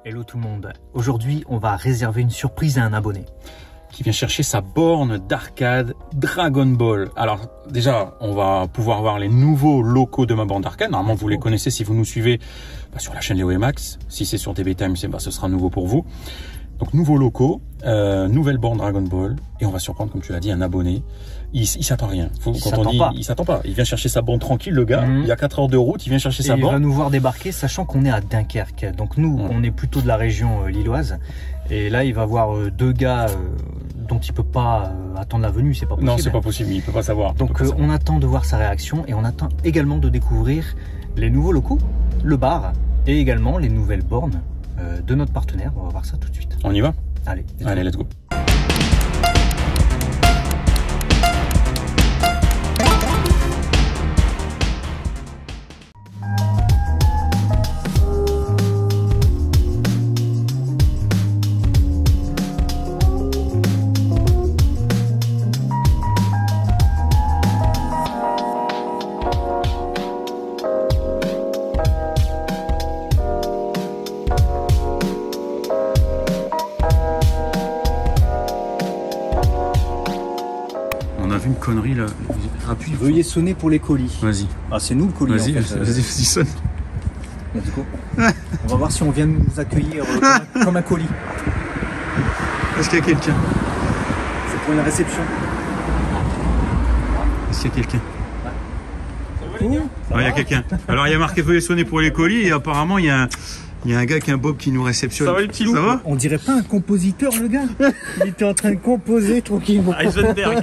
Hello tout le monde, aujourd'hui on va réserver une surprise à un abonné qui vient chercher sa borne d'arcade Dragon Ball. Alors déjà, on va pouvoir voir les nouveaux locaux de ma borne d'arcade. Normalement, vous les connaissez si vous nous suivez sur la chaîne Léo et Max. Si c'est sur DB Time, ce sera nouveau pour vous. Donc nouveaux locaux, nouvelle borne Dragon Ball, et on va surprendre, comme tu l'as dit, un abonné. Il s'attend à rien. Il s'attend pas. Il vient chercher sa borne tranquille, le gars. Il y a 4 heures de route, il vient chercher sa borne. Il va nous voir débarquer, sachant qu'on est à Dunkerque. Donc nous, on est plutôt de la région lilloise. Et là, il va voir deux gars dont il peut pas attendre la venue. C'est pas possible. Non, c'est pas possible. Il peut pas savoir. Donc on attend de voir sa réaction et on attend également de découvrir les nouveaux locaux, le bar et également les nouvelles bornes de notre partenaire. On va voir ça tout de suite. On y va? Allez, let's go. On a vu une connerie là. Appuie. Veuillez sonner pour les colis. Vas-y. Ah, c'est nous le colis. Vas-y, vas-y, sonne. Bon, du coup, on va voir si on vient nous accueillir comme un colis. Est-ce qu'il y a quelqu'un? C'est pour une réception. Est-ce qu'il y a quelqu'un? Il y a quelqu'un. Alors il y a marqué veuillez sonner pour les colis et apparemment il y a un gars qui est un Bob qui nous réceptionne. Ça va les petits loups? Ça va? On dirait pas un compositeur le gars. Il était en train de composer tranquillement. Heisenberg.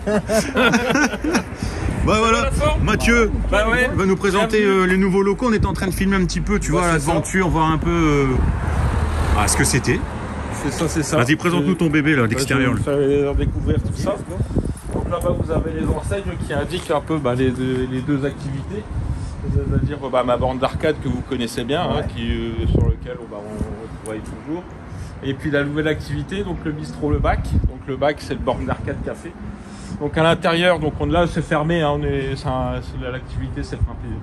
Bah voilà, Mathieu ouais. va nous présenter les nouveaux locaux. On est en train de filmer un petit peu, tu vois, l'aventure, voir un peu ce que c'était. C'est ça. Vas-y, présente-nous ton bébé là, d'extérieur. Je vais leur découvrir tout ça. Donc là-bas, vous avez les enseignes qui indiquent un peu les deux activités. C'est-à-dire ma borne d'arcade que vous connaissez bien, sur lequel on travaille toujours. Et puis la nouvelle activité, donc le bistrot Le Bac. Donc le Bac, c'est le borne d'arcade café. Donc à l'intérieur, là c'est fermé, l'activité c'est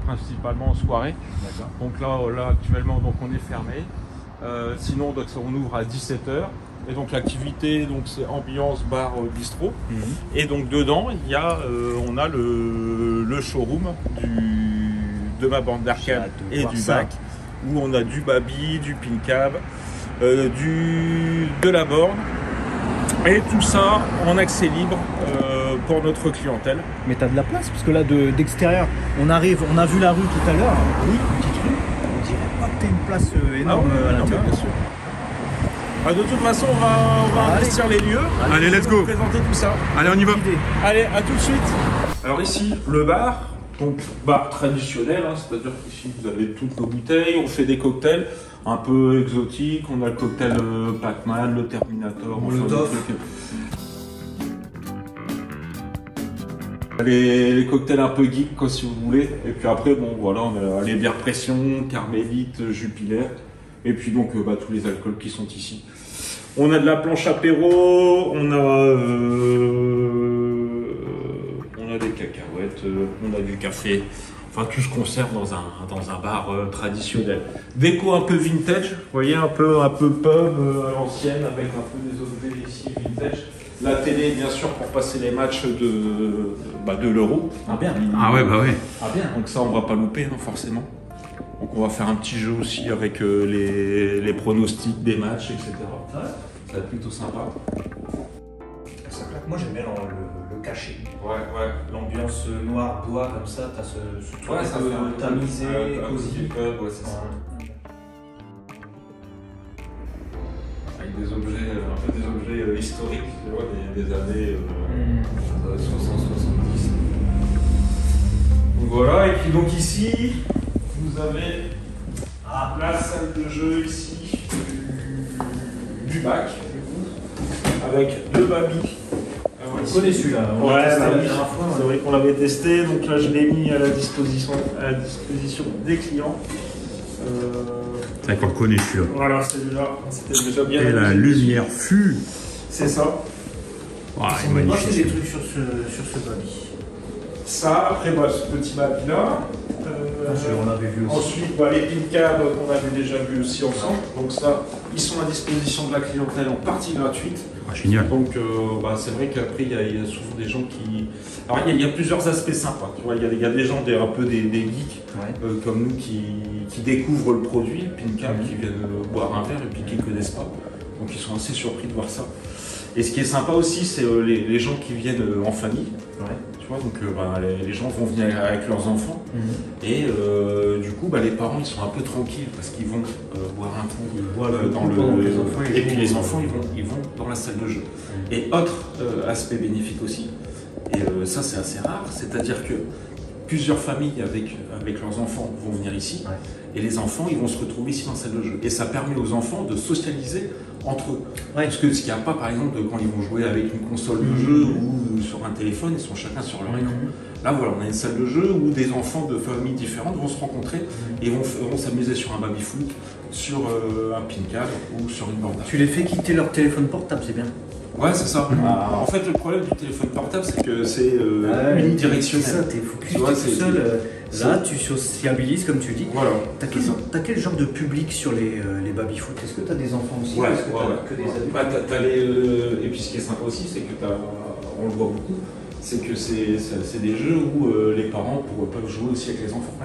principalement en soirée. Donc là actuellement on est fermé. Sinon on ouvre à 17h. Et donc l'activité c'est ambiance bar bistrot. Et donc dedans on a le showroom de ma borne d'arcade et du bac, où on a du baby, du pin-cab, de la borne, et tout ça en accès libre pour notre clientèle. Mais t'as de la place parce que là d'extérieur, on a vu la rue tout à l'heure. Oui, une petite rue. On dirait pas que t'as une place énorme à l'intérieur. Bien sûr. De toute façon, on va investir les lieux. Allez, let's go. Présenter tout ça. Allez, on y va. Allez, à tout de suite. Alors ici, le bar. Donc bar traditionnel, c'est-à-dire qu'ici vous avez toutes nos bouteilles. On fait des cocktails un peu exotiques. On a le cocktail Pac-Man, le Terminator. Les cocktails un peu geek, si vous voulez. Et puis après, on a les bières pression, Carmélite, Jupiler. Et puis donc tous les alcools qui sont ici. On a de la planche apéro, on a des cacahuètes, on a du café. Enfin tout ce qu'on sert dans un bar traditionnel. Déco un peu vintage, vous voyez, un peu pub à l'ancienne, avec un peu des objets ici vintage. La télé bien sûr pour passer les matchs de l'Euro. Ah bien. Ah ouais, bah ouais. Ah bien. Donc ça on va pas louper forcément. Donc on va faire un petit jeu aussi avec les pronostics des matchs, etc. Ça va être plutôt sympa. Moi j'aime bien le cachet. Ouais. L'ambiance noire bois comme ça, t'as ce truc ça fait un tamisé, cosy. C'est ça. Avec des objets historiques, tu vois, des années 60-70. Donc voilà, et puis donc ici, vous avez la salle de jeu ici du bac, avec le baby. On connaît celui-là. C'est vrai qu'on l'avait testé, donc là je l'ai mis à la disposition des clients. C'est vrai qu'on le connaît celui-là. Voilà, celui-là, c'était déjà bien. Et la lumière fut. C'est ça. Ah, On va faire des trucs sur ce baby. Ça, après, ce petit map-là. On l'avait vu aussi. Ensuite, les pin-cards qu'on avait déjà vu aussi ensemble. Donc ça, ils sont à disposition de la clientèle en partie gratuite. Génial. Donc c'est vrai qu'après, il y a souvent des gens qui... Alors il y a plusieurs aspects sympas. Tu vois, il y a des gens, un peu des geeks, comme nous, qui découvrent le produit, pin-card, qui viennent boire un verre et puis qui ne connaissent pas. Donc ils sont assez surpris de voir ça. Et ce qui est sympa aussi, c'est les gens qui viennent en famille. Tu vois, donc les gens vont venir avec leurs enfants. Et du coup, les parents, ils sont un peu tranquilles parce qu'ils vont boire un coup dans le... Et puis les enfants, ils vont dans la salle de jeu. Et autre aspect bénéfique aussi, et ça c'est assez rare, c'est-à-dire que plusieurs familles avec leurs enfants vont venir ici. Et les enfants, ils vont se retrouver ici dans la salle de jeu. Et ça permet aux enfants de socialiser entre eux. Parce que ce qu'il n'y a pas, par exemple, quand ils vont jouer avec une console de jeu ou sur un téléphone, ils sont chacun sur leur écran. Là, voilà, on a une salle de jeu où des enfants de familles différentes vont se rencontrer et vont s'amuser sur un baby-foot, sur un pin-card ou sur une bande. Tu les fais quitter leur téléphone portable, c'est bien. Ouais, c'est ça. En fait, le problème du téléphone portable, c'est que c'est unidirectionnel. C'est ça, t'es focus, t'es tout seul. Là, tu sociabilises, comme tu dis. Voilà. T'as quel genre de public sur les baby-foot? Est-ce que t'as des enfants aussi? Ouais, Est-ce que t'as que des adultes? Et puis ce qui est sympa aussi, c'est que on le voit beaucoup, c'est que c'est des jeux où les parents peuvent jouer aussi avec les enfants.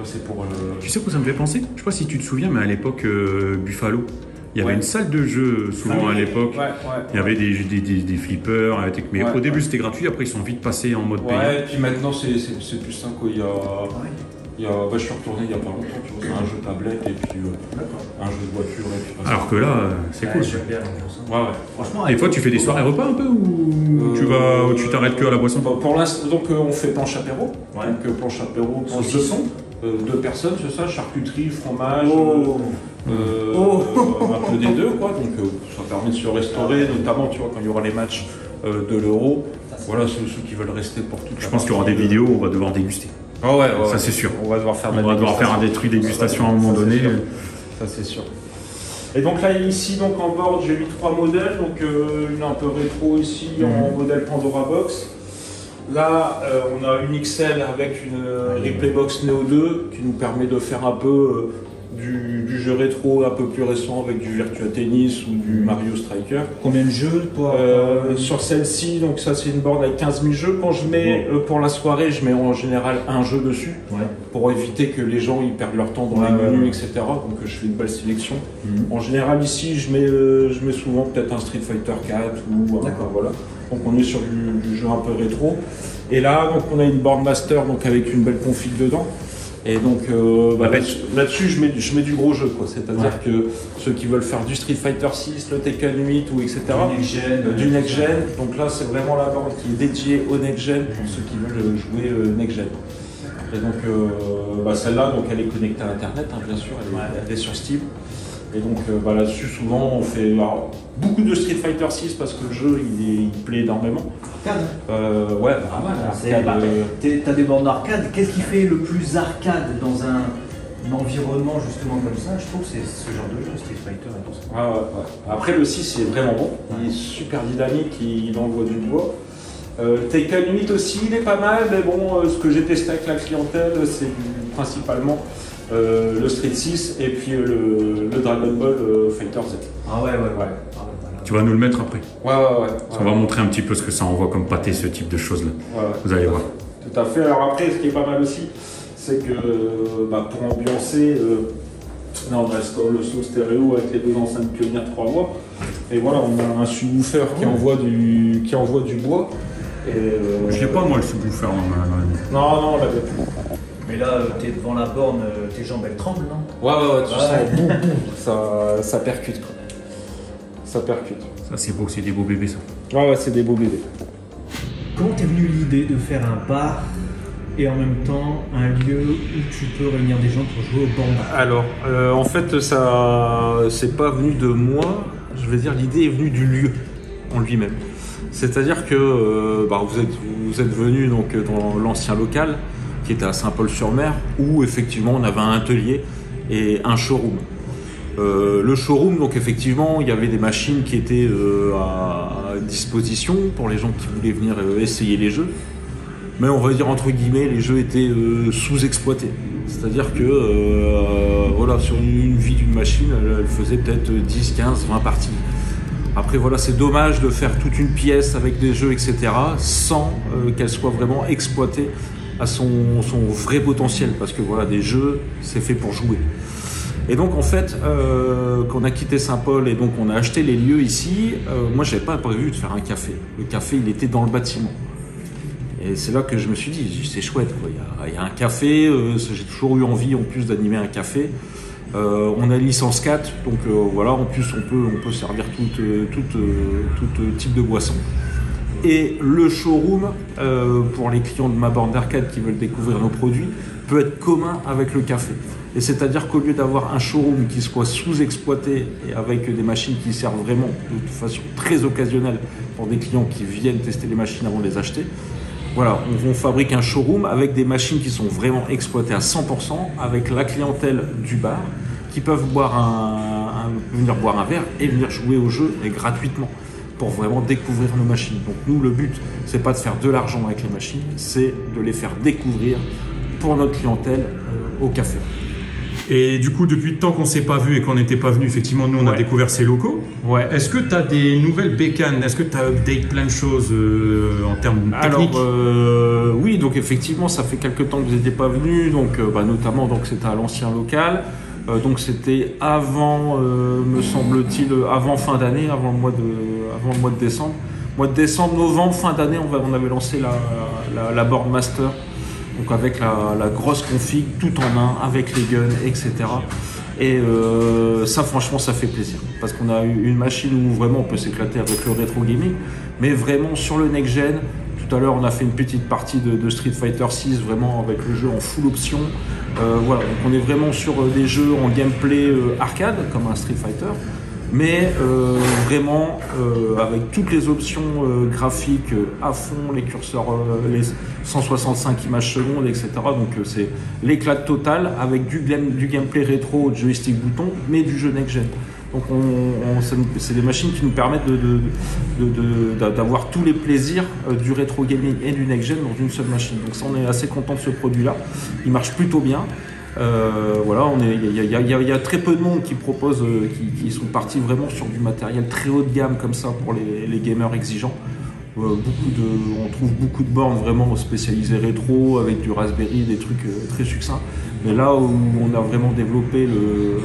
C'est pour, Tu sais quoi ça me fait penser? Je sais pas si tu te souviens, mais à l'époque, Buffalo, il y avait une salle de jeu souvent à l'époque. Il y avait des flippers, mais au début c'était gratuit, après ils sont vite passés en mode payant. Et puis maintenant c'est plus simple. Je suis retourné il y a pas longtemps, tu vois, c'est un jeu tablette et puis un jeu de voiture. Et puis, alors que là, c'est cool. Franchement, des fois tu fais des soirées repas un peu ou tu t'arrêtes que à la boisson? Pour l'instant, donc on fait planche apéro. Donc planche apéro, saucisson. 2 personnes, c'est ça, charcuterie, fromage, un peu des deux, quoi. Donc ça permet de se restaurer, notamment tu vois, quand il y aura les matchs de l'Euro. Voilà, ceux qui veulent rester pour toute la Je pense qu'il y aura des vidéos où on va devoir déguster. Ça c'est sûr. On va devoir faire des trucs dégustation à un moment donné. Ça c'est sûr. Et donc là ici donc en board j'ai mis 3 modèles, donc une un peu rétro ici en modèle Pandora Box. Là on a une XL avec une Replay Box Neo 2 qui nous permet de faire un peu du jeu rétro un peu plus récent avec du Virtua Tennis ou du Mario Striker. Combien de jeux sur celle-ci, donc ça c'est une borne avec 15 000 jeux. Quand je mets pour la soirée, je mets en général un jeu dessus pour éviter que les gens ils perdent leur temps dans les menus, etc. Donc je fais une belle sélection. En général ici, je mets souvent peut-être un Street Fighter 4 ou voilà. Donc on est sur du jeu un peu rétro. Et là, donc on a une board master donc avec une belle config dedans. Et donc là-dessus, je mets du gros jeu, quoi. C'est-à-dire que ceux qui veulent faire du Street Fighter 6, le Tekken 8 ou etc. Du next gen. Donc là, c'est vraiment la borne qui est dédiée au next gen pour ceux qui veulent jouer next gen. Et donc celle-là, donc elle est connectée à Internet, bien sûr, elle est sur Steam. Et donc là-dessus, souvent, on fait beaucoup de Street Fighter 6 parce que le jeu, il plaît énormément. Arcade Arcade. T'as des bornes d'arcade. Qu'est-ce qui fait le plus arcade dans un environnement justement comme ça? Je trouve que c'est ce genre de jeu, Street Fighter et tout ça. Après, le 6 est vraiment bon. Il est super dynamique, il envoie du bois. Tekken 8 aussi, il est pas mal, mais bon, ce que j'ai testé avec la clientèle, c'est principalement le Street 6 et puis le Dragon Ball Fighter Z. Tu vas nous le mettre après. On va montrer un petit peu ce que ça envoie comme pâté, ce type de choses là. Vous allez voir. Tout à fait. Alors après, ce qui est pas mal aussi, c'est que pour ambiancer, là on a le son stéréo avec les 2 enceintes Pioneer 3 voix. Et voilà, on a un subwoofer qui envoie du bois. Je l'ai pas moi le subwoofer. Non, on l'avait plus. Mais là, t'es devant la borne, tes jambes elles tremblent, non? Ça percute, quoi. Ça percute. Ça c'est beau, c'est des beaux bébés ça. C'est des beaux bébés. Comment t'es venue l'idée de faire un bar et en même temps un lieu où tu peux réunir des gens pour jouer au bornes? Alors, en fait, ça c'est pas venu de moi. Je veux dire, l'idée est venue du lieu en lui-même. C'est-à-dire que vous êtes venu donc dans l'ancien local qui était à Saint-Paul-sur-Mer où effectivement on avait un atelier et un showroom. Le showroom, donc effectivement, il y avait des machines qui étaient à disposition pour les gens qui voulaient venir essayer les jeux. mais on va dire entre guillemets, les jeux étaient sous-exploités. C'est-à-dire que voilà, sur une vie d'une machine, elle faisait peut-être 10, 15, 20 parties. Après voilà, c'est dommage de faire toute une pièce avec des jeux, etc., sans qu'elle soit vraiment exploitée à son vrai potentiel. Parce que voilà, des jeux, c'est fait pour jouer. Et donc en fait, quand on a quitté Saint-Paul et donc on a acheté les lieux ici, moi j'avais pas prévu de faire un café. Le café, il était dans le bâtiment. Et c'est là que je me suis dit, c'est chouette, quoi. Il y a un café, j'ai toujours eu envie en plus d'animer un café. On a une licence 4, donc voilà, en plus on peut servir tout type de boisson. Et le showroom, pour les clients de ma borne d'arcade qui veulent découvrir nos produits, peut être commun avec le café. Et c'est-à-dire qu'au lieu d'avoir un showroom qui soit sous-exploité et avec des machines qui servent vraiment de façon très occasionnelle pour des clients qui viennent tester les machines avant de les acheter, voilà, on fabrique un showroom avec des machines qui sont vraiment exploitées à 100%, avec la clientèle du bar qui peuvent venir boire un verre et venir jouer au jeu et gratuitement pour vraiment découvrir nos machines. Donc nous, le but, c'est pas de faire de l'argent avec les machines, c'est de les faire découvrir pour notre clientèle au café. Et du coup, depuis le temps qu'on ne s'est pas vu et qu'on n'était pas venu, effectivement, nous, on a découvert ces locaux. Ouais. Est-ce que tu as des nouvelles bécanes? Est-ce que tu as update plein de choses en termes techniques? Alors, oui, donc effectivement, ça fait quelques temps que vous n'étiez pas venu, donc notamment, donc c'était à l'ancien local. Donc c'était avant, me semble-t-il, avant fin d'année, avant le mois de décembre. Mois de décembre, novembre, fin d'année, on avait lancé la Board Master. Donc avec la grosse config, tout en un, avec les guns, etc. Et ça, franchement, ça fait plaisir. Parce qu'on a une machine où vraiment on peut s'éclater avec le rétro gaming, mais vraiment sur le next-gen. Tout à l'heure, on a fait une petite partie de Street Fighter 6, vraiment avec le jeu en full option. Voilà, donc on est vraiment sur des jeux en gameplay arcade, comme un Street Fighter. Mais vraiment avec toutes les options graphiques à fond, les curseurs, les 165 images secondes, etc. Donc c'est l'éclat total avec du gameplay rétro, joystick bouton, mais du jeu next-gen. Donc c'est des machines qui nous permettent d'avoir tous les plaisirs du rétro gaming et du next-gen dans une seule machine. Donc ça, on est assez content de ce produit-là. Il marche plutôt bien. Voilà, il y a très peu de monde qui propose, qui sont partis vraiment sur du matériel très haut de gamme comme ça pour les gamers exigeants. On trouve beaucoup de bornes vraiment spécialisées rétro avec du Raspberry, des trucs très succincts. Mais là où on a vraiment développé le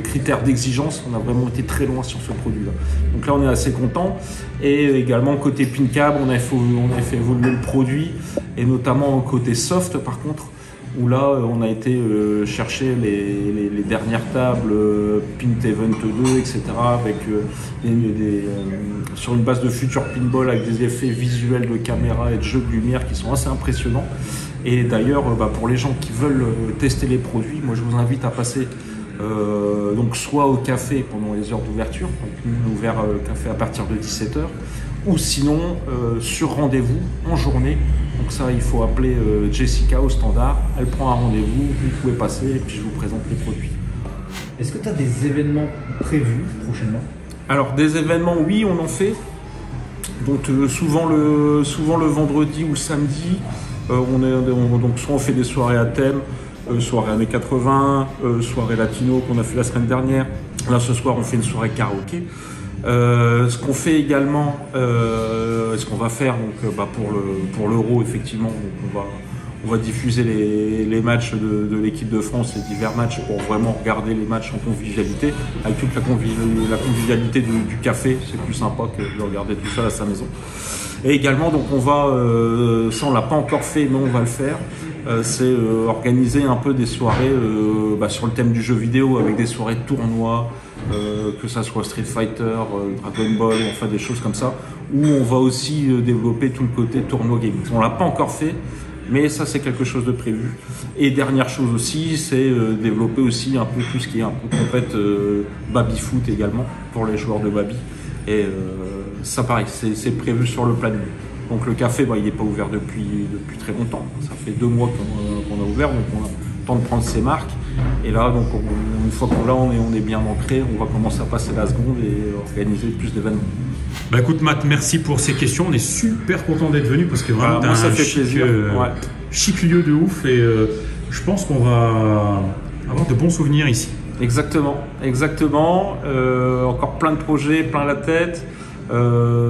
critère d'exigence, on a vraiment été très loin sur ce produit-là. Donc là, on est assez content. Et également côté PinCab, on a fait évoluer le produit, et notamment côté soft par contre, où là on a été chercher les dernières tables Pint Event 2, etc. avec sur une base de Future Pinball avec des effets visuels de caméra et de jeux de lumière qui sont assez impressionnants. Et d'ailleurs, pour les gens qui veulent tester les produits, moi je vous invite à passer donc soit au café pendant les heures d'ouverture, donc nous on est ouvert café à partir de 17h, ou sinon sur rendez-vous en journée. Donc ça, il faut appeler Jessica au standard, elle prend un rendez-vous, vous pouvez passer et puis je vous présente les produits. Est-ce que tu as des événements prévus prochainement? Alors des événements, oui, on en fait. Donc souvent le vendredi ou le samedi, donc soit on fait des soirées à thème, soirée années 80, soirée latino qu'on a fait la semaine dernière. Là ce soir on fait une soirée karaoké. Ce qu'on fait également, ce qu'on va faire donc, pour l'Euro, effectivement, donc on va diffuser les matchs de l'équipe de France, les divers matchs, pour vraiment regarder les matchs en convivialité, avec toute la convivialité du café. C'est plus sympa que de regarder tout ça à sa maison. Et également, donc on va, ça on l'a pas encore fait, mais on va le faire, c'est organiser un peu des soirées sur le thème du jeu vidéo, avec des soirées de tournois, que ça soit Street Fighter, Dragon Ball, enfin des choses comme ça, où on va aussi développer tout le côté tournoi gaming. On l'a pas encore fait, mais ça c'est quelque chose de prévu. Et dernière chose aussi, c'est développer aussi un peu tout ce qui est un peu compète baby foot également, pour les joueurs de baby. Et ça pareil, c'est prévu sur le planning. Donc le café, il n'est pas ouvert depuis très longtemps. Ça fait 2 mois qu'on a ouvert, donc on a temps de prendre ses marques. Et là, donc, une fois qu'on est bien ancré, on va commencer à passer la seconde et organiser plus d'événements. Bah écoute Matt, merci pour ces questions. On est super content d'être venu parce que vraiment Moi, ça fait plaisir. Chic lieu de ouf et je pense qu'on va avoir de bons souvenirs ici. Exactement. Encore plein de projets, plein la tête.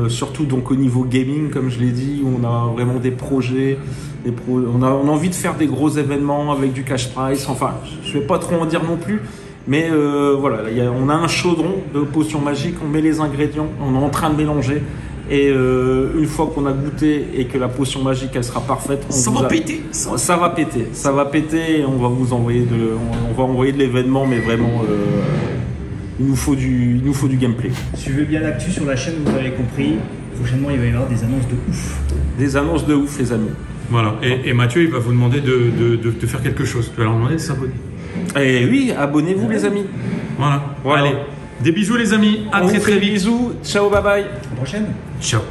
Surtout donc au niveau gaming, comme je l'ai dit, on a vraiment des projets. On a envie de faire des gros événements avec du cash prize. Enfin, je vais pas trop en dire non plus. Mais voilà, on a un chaudron de potions magiques, on met les ingrédients, on est en train de mélanger. Et une fois qu'on a goûté et que la potion magique elle sera parfaite, ça va péter et on va vous envoyer de l'événement, mais vraiment il nous faut du gameplay. Suivez bien l'actu sur la chaîne, vous avez compris. Prochainement, il va y avoir des annonces de ouf. Des annonces de ouf, les amis. Voilà. Et Mathieu, il va vous demander de faire quelque chose. Tu vas leur demander de s'abonner. Et oui, abonnez-vous, les amis. Voilà. Allez, des bisous, les amis. À très vite. Bisous. Ciao, bye bye. À la prochaine. Ciao.